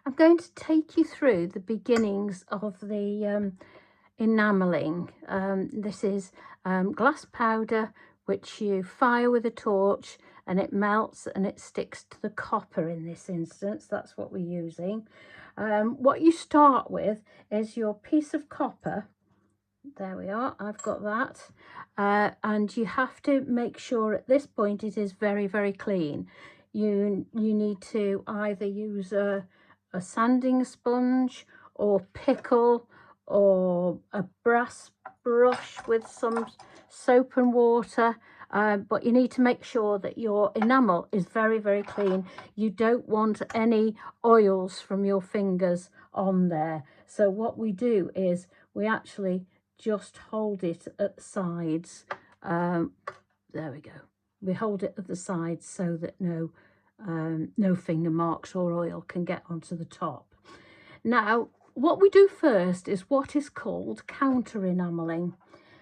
I'm going to take you through the beginnings of the enamelling. This is glass powder which you fire with a torch and it melts and it sticks to the copper in this instance. That's what we're using. What you start with is your piece of copper. There we are, I've got that. And you have to make sure at this point it is very, very clean. You need to either use a sanding sponge or pickle or a brass brush with some soap and water, but you need to make sure that your enamel is very, very clean. You don't want any oils from your fingers on there. So what we do is we actually just hold it at the sides. There we go. We hold it at the sides so that no finger marks or oil can get onto the top. Now, what we do first is what is called counter enamelling.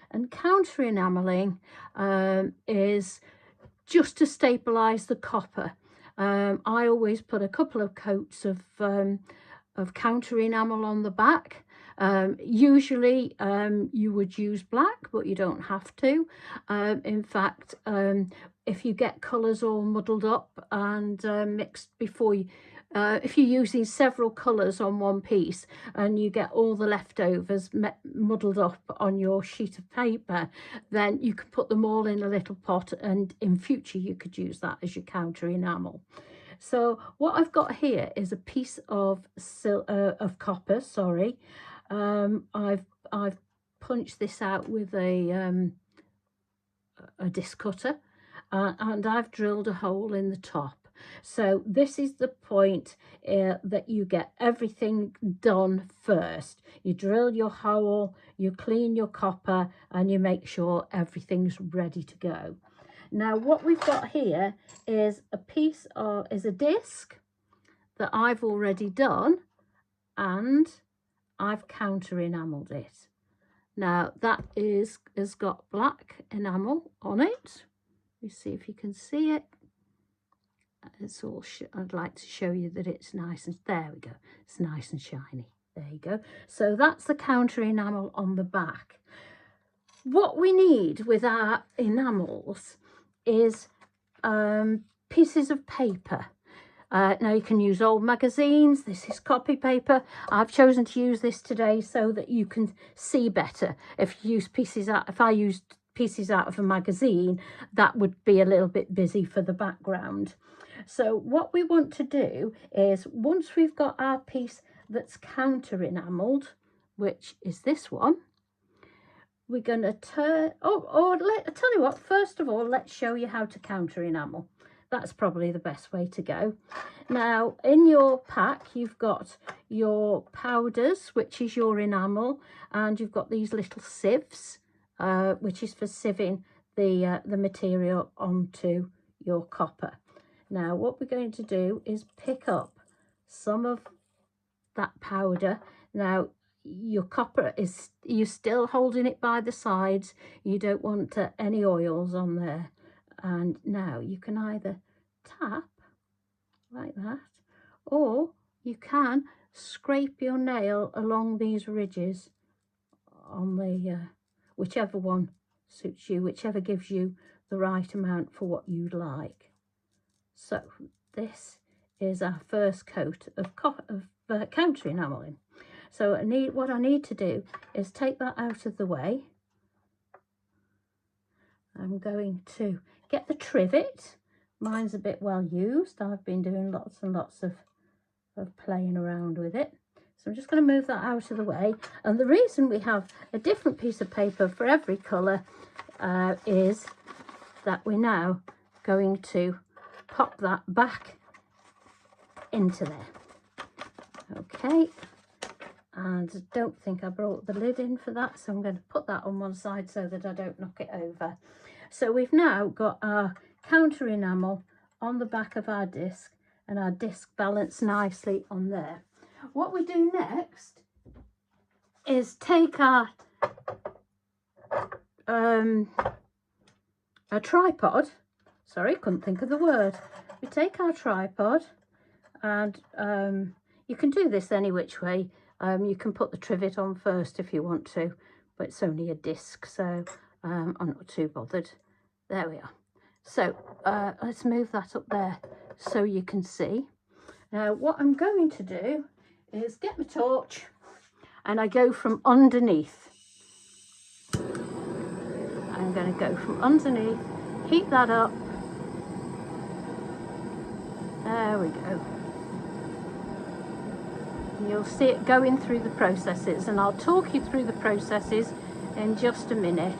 And counter enamelling is just to stabilize the copper. I always put a couple of coats of counter enamel on the back. Usually you would use black, but you don't have to. In fact, if you get colours all muddled up and mixed before you, if you're using several colours on one piece and you get all the leftovers muddled up on your sheet of paper, then you can put them all in a little pot, and in future you could use that as your counter enamel. So what I've got here is a piece of copper, sorry. I've punched this out with a disc cutter, and I've drilled a hole in the top. So this is the point that you get everything done first. You drill your hole, you clean your copper, and you make sure everything's ready to go. Now what we've got here is a disc that I've already done, and I've counter enameled it. Now that has got black enamel on it. You see if you can see it. It's all I'd like to show you that it's nice, and there we go, it's nice and shiny. There you go. So that's the counter enamel on the back. What we need with our enamels is pieces of paper. Now you can use old magazines. This is copy paper. I've chosen to use this today so that you can see better. If I used pieces out of a magazine, that would be a little bit busy for the background. So what we want to do is, once we've got our piece that's counter enameled, which is this one, we're going to turn, I'll tell you what, first of all, let's show you how to counter enamel. That's probably the best way to go. Now, in your pack, you've got your powders, which is your enamel, and you've got these little sieves, which is for sieving the material onto your copper. Now, what we're going to do is pick up some of that powder. Now, your copper you're still holding it by the sides. You don't want any oils on there. And now you can either tap like that, or you can scrape your nail along these ridges on the whichever one suits you, whichever gives you the right amount for what you'd like. So this is our first coat of counter enamelling. So what I need to do is take that out of the way. I'm going to get the trivet. Mine's a bit well used. I've been doing lots and lots of playing around with it. So I'm just going to move that out of the way. And the reason we have a different piece of paper for every colour is that we're now going to pop that back into there. Okay. And I don't think I brought the lid in for that, so I'm going to put that on one side so that I don't knock it over. So we've now got our counter enamel on the back of our disc, and our disc balanced nicely on there. What we do next is take our tripod. Sorry, couldn't think of the word. We take our tripod, and You can do this any which way. You can put the trivet on first if you want to, but it's only a disc, so I'm not too bothered. There we are. So let's move that up there so you can see. Now what I'm going to do is get my torch and I go from underneath. I'm going to go from underneath, heat that up. There we go. And you'll see it going through the processes, and I'll talk you through the processes in just a minute.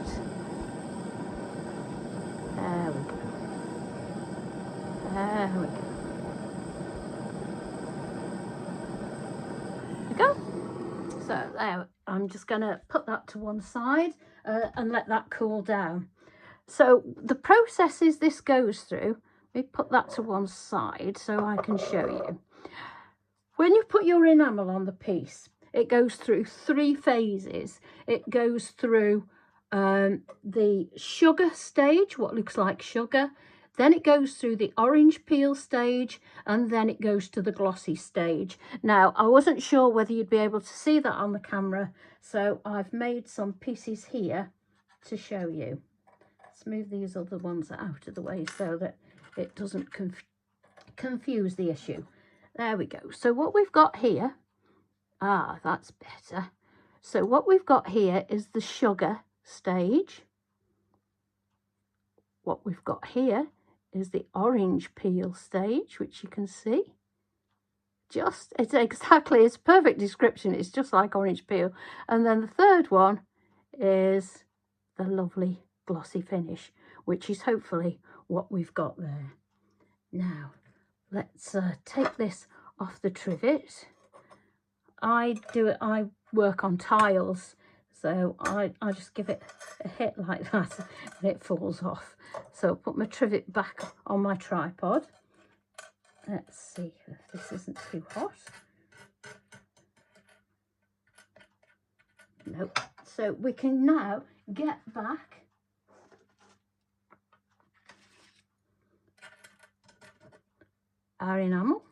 There we go. There we go. There we go. So there, I'm just going to put that to one side and let that cool down. So the processes this goes through, we put that to one side so I can show you. When you put your enamel on the piece, it goes through 3 phases. It goes through the sugar stage, what looks like sugar. Then it goes through the orange peel stage, and then it goes to the glossy stage. Now, I wasn't sure whether you'd be able to see that on the camera, so I've made some pieces here to show you. Let's move these other ones out of the way so that it doesn't confuse the issue. There we go. So what we've got here, that's better. So what we've got here is the sugar stage. What we've got here is the orange peel stage, which you can see. It's exactly, it's a perfect description. It's just like orange peel. And then the third one is the lovely glossy finish, which is hopefully what we've got there. Now, let's take this off the trivet. I work on tiles, so I just give it a hit like that and it falls off. So I'll put my trivet back on my tripod. Let's see if this isn't too hot. Nope. So we can now get back our enamel.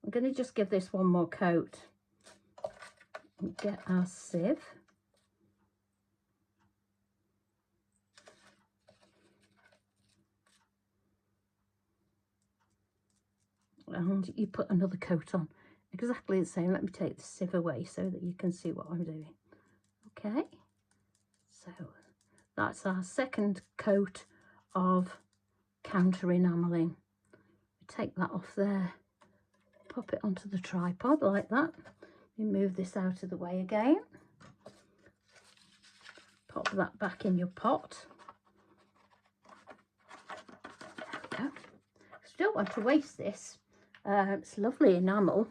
I'm going to just give this one more coat and get our sieve. And you put another coat on exactly the same. Let me take the sieve away so that you can see what I'm doing. Okay, so that's our second coat of counter enamelling. Take that off there, pop it onto the tripod like that. You move this out of the way again. Pop that back in your pot. There we go. So don't want to waste this. It's lovely enamel.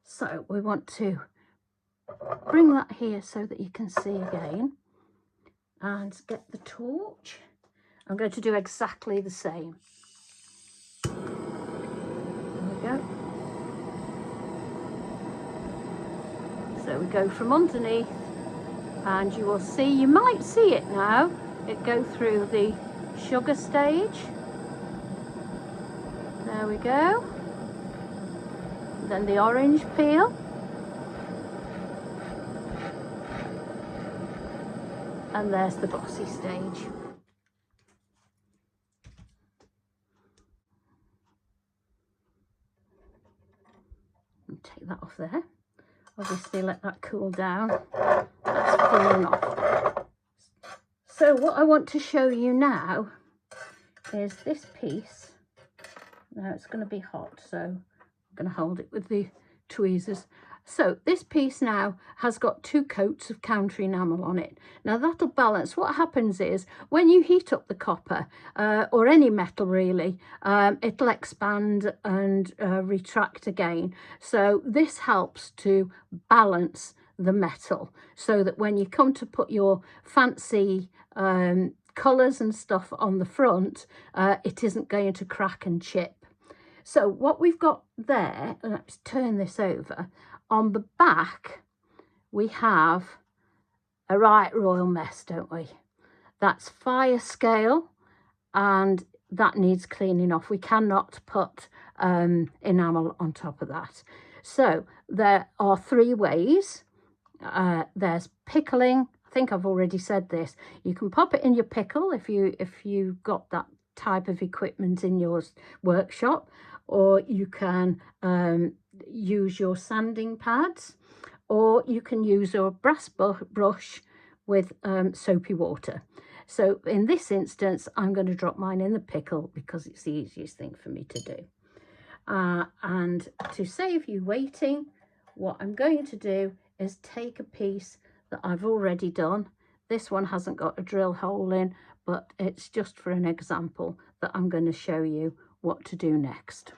So we want to bring that here so that you can see again. And get the torch. I'm going to do exactly the same. Go. So we go from underneath, and you will see, you might see it now, it go through the sugar stage. There we go. Then the orange peel. And there's the glossy stage. Take that off there. Obviously let that cool down. That's fallen off. So what I want to show you now is this piece. Now it's going to be hot, so I'm going to hold it with the tweezers. So this piece now has got 2 coats of counter enamel on it. Now that'll balance. What happens is when you heat up the copper or any metal really, it'll expand and retract again. So this helps to balance the metal so that when you come to put your fancy colours and stuff on the front, it isn't going to crack and chip. So what we've got there, let's turn this over. On the back, we have a right royal mess, don't we? That's fire scale, and that needs cleaning off. We cannot put enamel on top of that. So there are 3 ways. There's pickling. I think I've already said this. You can pop it in your pickle if you got that type of equipment in your workshop, or you can use your sanding pads, or you can use your brass brush with soapy water. So in this instance, I'm going to drop mine in the pickle because it's the easiest thing for me to do. And to save you waiting, what I'm going to do is take a piece that I've already done. This one hasn't got a drill hole in, but it's just for an example that I'm going to show you what to do next.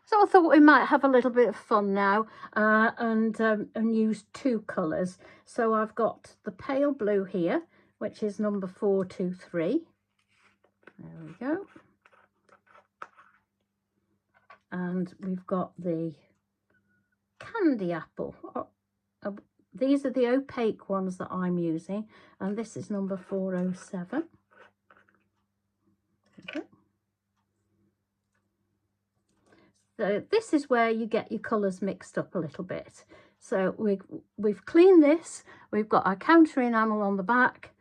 So I thought we might have a little bit of fun now and use 2 colours. So I've got the pale blue here, which is number 423. There we go. And we've got the candy apple. These are the opaque ones that I'm using, and this is number 407. Okay. So this is where you get your colours mixed up a little bit. So we've cleaned this. We've got our counter enamel on the back.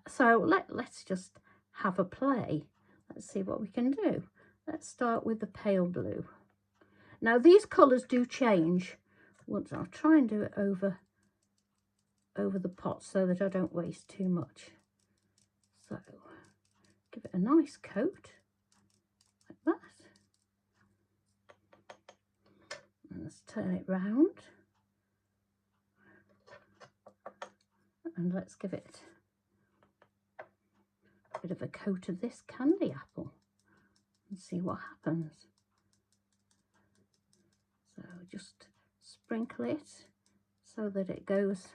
So let's just have a play. Let's see what we can do. Let's start with the pale blue. Now these colours do change. I'll try and do it over the pot so that I don't waste too much. So give it a nice coat like that. And let's turn it round. And let's give it a bit of a coat of this candy apple and see what happens. So just sprinkle it so that it goes,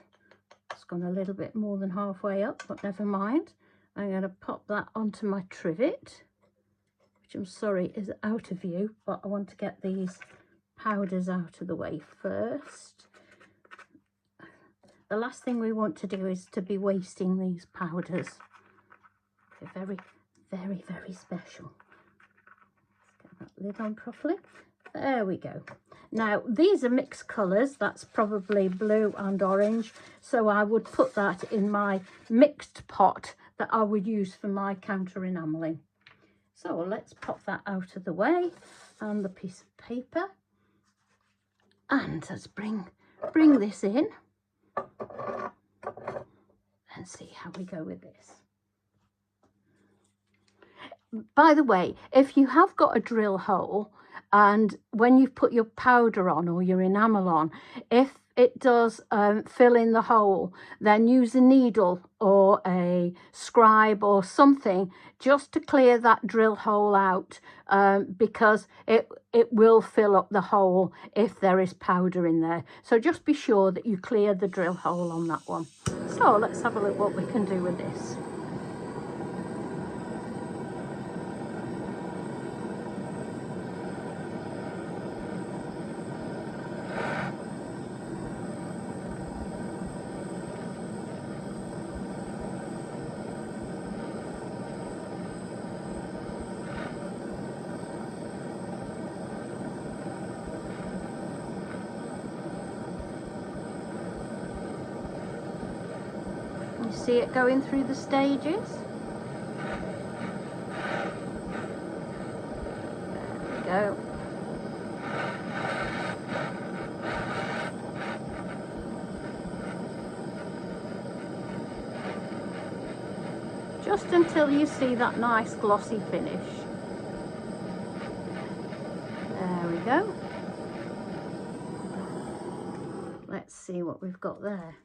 it's gone a little bit more than halfway up, but never mind. I'm going to pop that onto my trivet, which I'm sorry is out of view, but I want to get these powders out of the way first. The last thing we want to do is to be wasting these powders. They're very, very, very special. Let's get that lid on properly. There we go. Now these are mixed colours. That's probably blue and orange. So I would put that in my mixed pot that I would use for my counter enamelling. So let's pop that out of the way and the piece of paper. And let's bring this in and see how we go with this. By the way, if you have got a drill hole and when you put your powder on or your enamel on, if it does fill in the hole, then use a needle or a scribe or something just to clear that drill hole out, because it will fill up the hole if there is powder in there. So just be sure that you clear the drill hole on that one. So let's have a look what we can do with this. You see it going through the stages? There we go. Just until you see that nice glossy finish. There we go. Let's see what we've got there.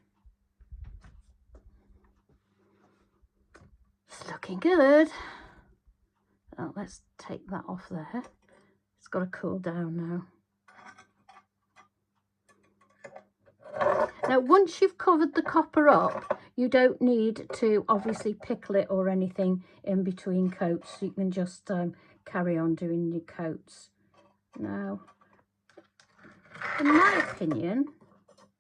It's looking good. Oh, let's take that off there. It's got to cool down now. Now, once you've covered the copper up, you don't need to obviously pickle it or anything in between coats. You can just carry on doing your coats. Now, in my opinion,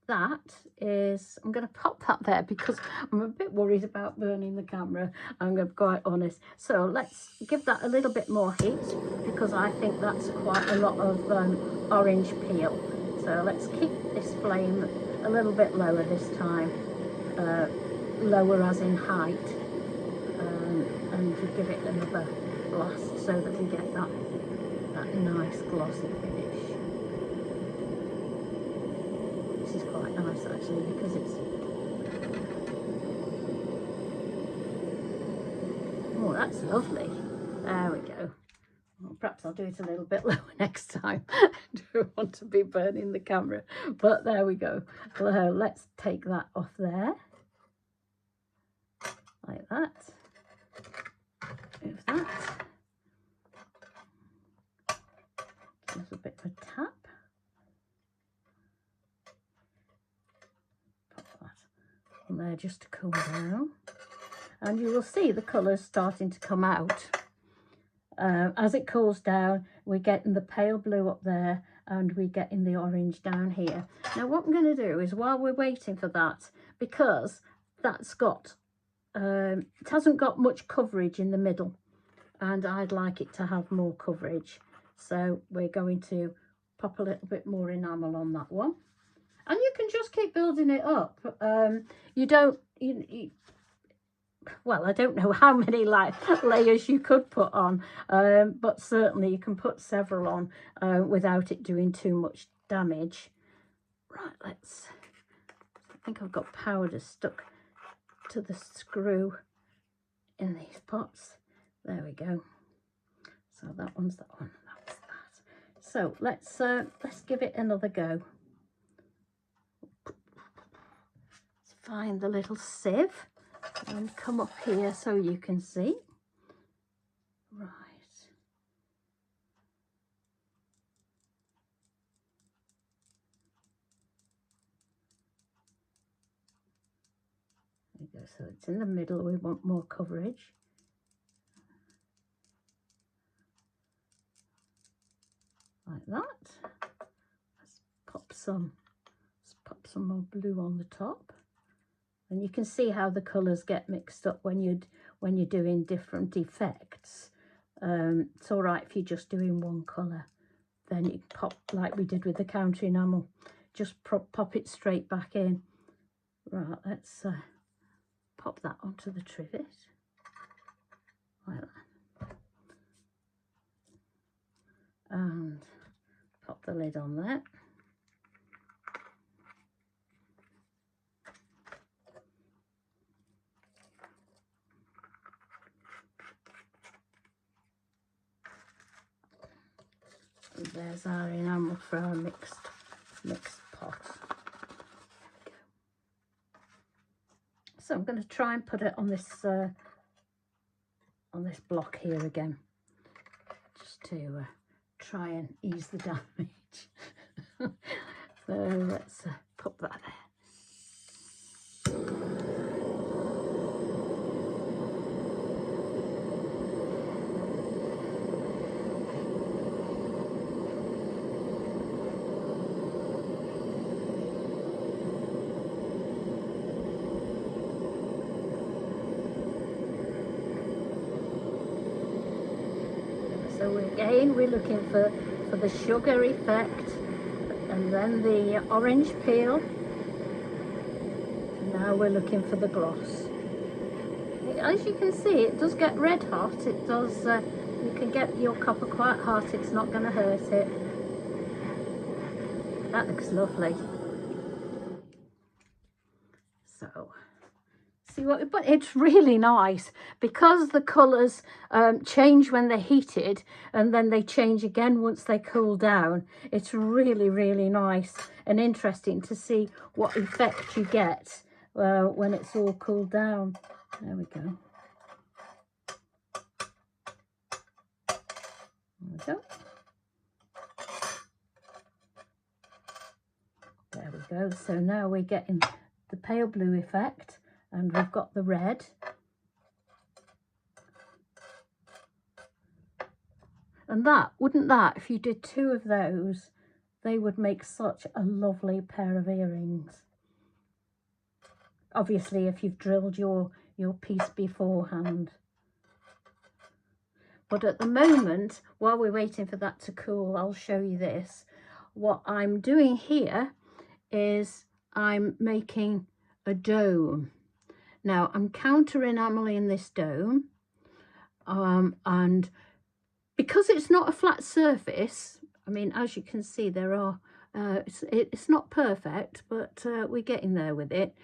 that is, I'm going to pop that there because I'm a bit worried about burning the camera, I'm going to be quite honest. So let's give that a little bit more heat because I think that's quite a lot of orange peel. So let's keep this flame a little bit lower this time, lower as in height, and to give it another blast so that we get that nice glossy finish. This is quite nice actually because it's, oh, that's lovely. There we go. Well, perhaps I'll do it a little bit lower next time. I don't want to be burning the camera, but there we go. So let's take that off there, like that. Move that. Give a bit of a tap. Pop that on there just to cool down. And you will see the colours starting to come out. As it cools down, we're getting the pale blue up there and we're getting the orange down here. Now what I'm going to do is, while we're waiting for that, because that's got, it hasn't got much coverage in the middle and I'd like it to have more coverage. So we're going to pop a little bit more enamel on that one. And you can just keep building it up. You don't, well, I don't know how many layers you could put on, but certainly you can put several on without it doing too much damage. Right, let's, I think I've got powder stuck to the screw in these pots. There we go. So that one's that one, that's that. So let's give it another go. Let's find the little sieve and come up here so you can see. Right. There we go. So it's in the middle. We want more coverage. Like that. Let's pop some more blue on the top. And you can see how the colours get mixed up when you're doing different effects. It's all right if you're just doing one colour. Then you pop, like we did with the counter enamel, just pop it straight back in. Right, let's pop that onto the trivet. Like that. And pop the lid on there. And there's our enamel for our mixed pot. So I'm going to try and put it on this block here again, just to try and ease the damage. So let's put that there. So again, we're looking for the sugar effect, and then the orange peel. Now we're looking for the gloss. As you can see, it does get red hot. It does. You can get your copper quite hot. It's not going to hurt it. That looks lovely. So. See what, but it's really nice because the colours change when they're heated and then they change again once they cool down. It's really, really nice and interesting to see what effect you get when it's all cooled down. There we go. There we go. There we go. So now we're getting the pale blue effect. And we've got the red. And that, wouldn't that, if you did two of those, they would make such a lovely pair of earrings. Obviously, if you've drilled your piece beforehand. But at the moment, while we're waiting for that to cool, I'll show you this. What I'm doing here is I'm making a dome. Now, I'm counter enameling this dome, and because it's not a flat surface, I mean, as you can see, there are, it's not perfect, but we're getting there with it.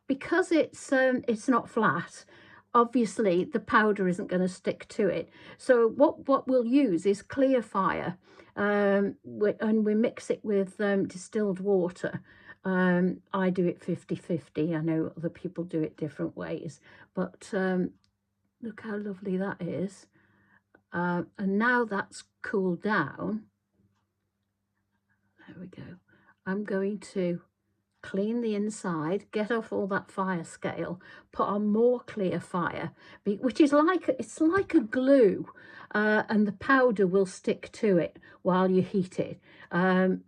Because it's not flat, obviously the powder isn't going to stick to it. So what we'll use is clear fire, and we mix it with distilled water. I do it 50-50. I know other people do it different ways, but look how lovely that is. And now that's cooled down, there we go, I'm going to clean the inside, get off all that fire scale, put on more clear fire, which is like, it's like a glue, and the powder will stick to it while you heat it. I'll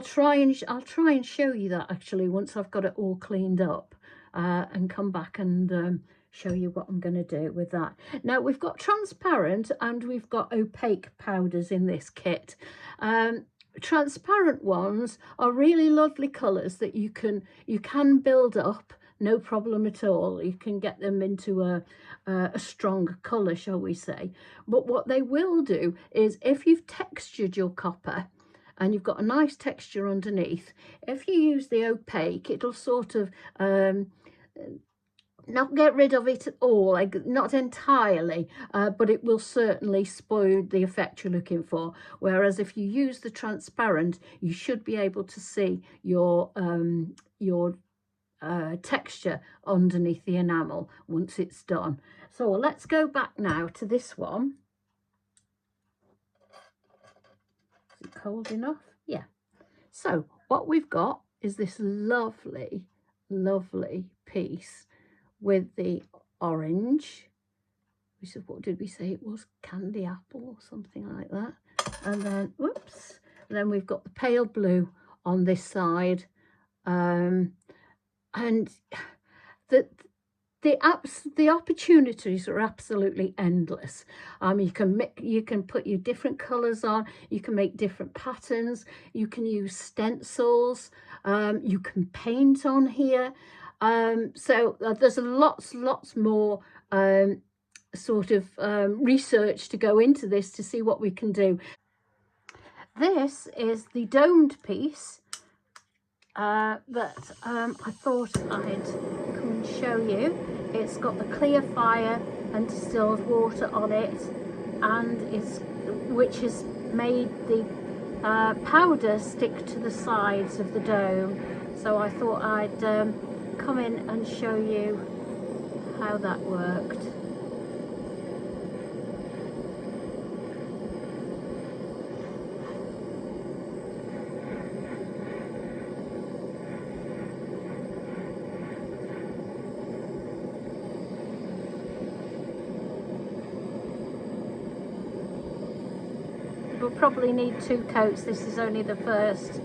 try and show you that actually once I've got it all cleaned up, and come back and show you what I'm going to do with that. Now we've got transparent and we've got opaque powders in this kit. Transparent ones are really lovely colours that you can build up, no problem at all. You can get them into a stronger colour, shall we say. But what they will do is, if you've textured your copper and you've got a nice texture underneath, if you use the opaque, it'll sort of not get rid of it at all, like not entirely, but it will certainly spoil the effect you're looking for. Whereas if you use the transparent, you should be able to see your texture underneath the enamel once it's done. So let's go back now to this one. Is it cold enough? Yeah. So what we've got is this lovely, lovely piece with the orange, which is, what did we say it was, candy apple or something like that, and then whoops, and then we've got the pale blue on this side, and the opportunities are absolutely endless. You can put your different colors on, you can make different patterns, you can use stencils, you can paint on here. So there's lots more sort of research to go into this to see what we can do. This is the domed piece that I thought I'd come and show you. It's got the clear fire and distilled water on it, and which has made the powder stick to the sides of the dome. So I thought I'd come in and show you how that worked. We'll probably need 2 coats. This is only the first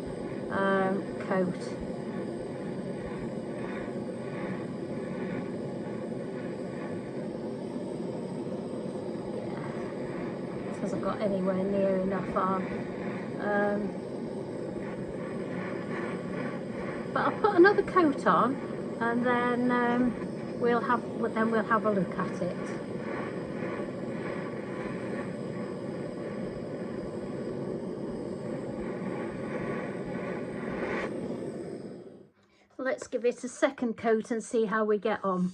coat. Hasn't got anywhere near enough on, but I'll put another coat on, and then we'll have a look at it. Let's give it a second coat and see how we get on.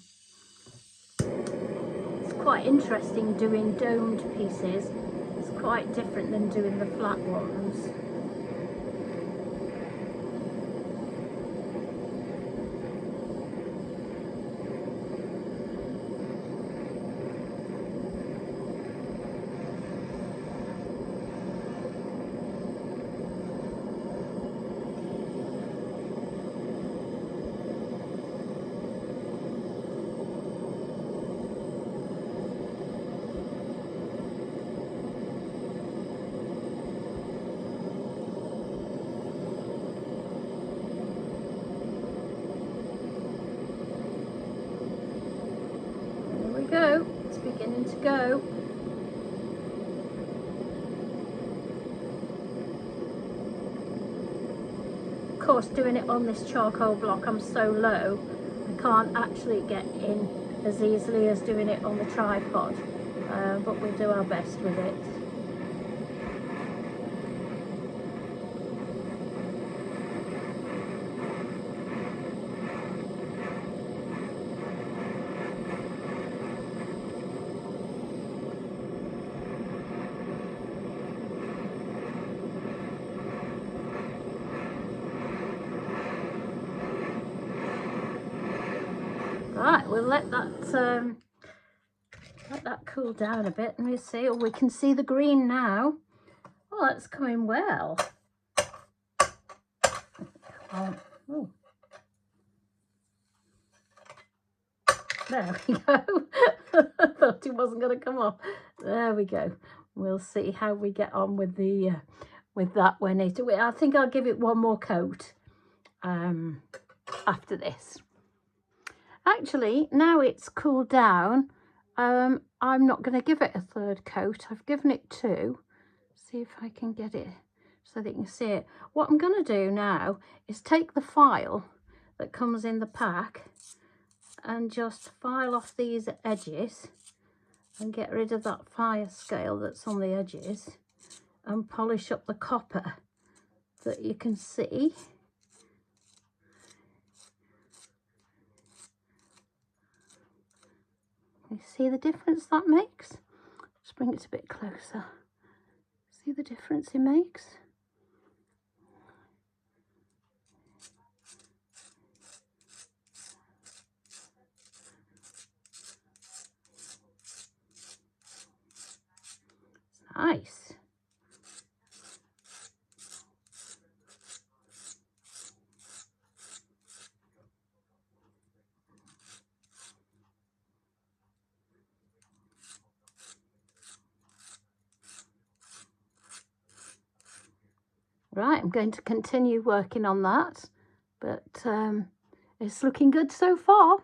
It's quite interesting doing domed pieces. It's quite different than doing the flat ones. to go. Of course, doing it on this charcoal block, I'm so low, I can't actually get in as easily as doing it on the tripod, but we'll do our best with it. Right, we'll let that cool down a bit and we'll see. Oh, we can see the green now. Oh, that's coming well. Oh. There we go. I thought it wasn't going to come off. There we go. We'll see how we get on with the with that when it. I think I'll give it one more coat after this. Actually, now it's cooled down, I'm not going to give it a third coat. I've given it 2. See if I can get it so that you can see it. What I'm going to do now is take the file that comes in the pack and just file off these edges and get rid of that fire scale that's on the edges and polish up the copper that you can see. You see the difference that makes? Just bring it a bit closer. See the difference it makes? It's nice. Right, I'm going to continue working on that, but it's looking good so far.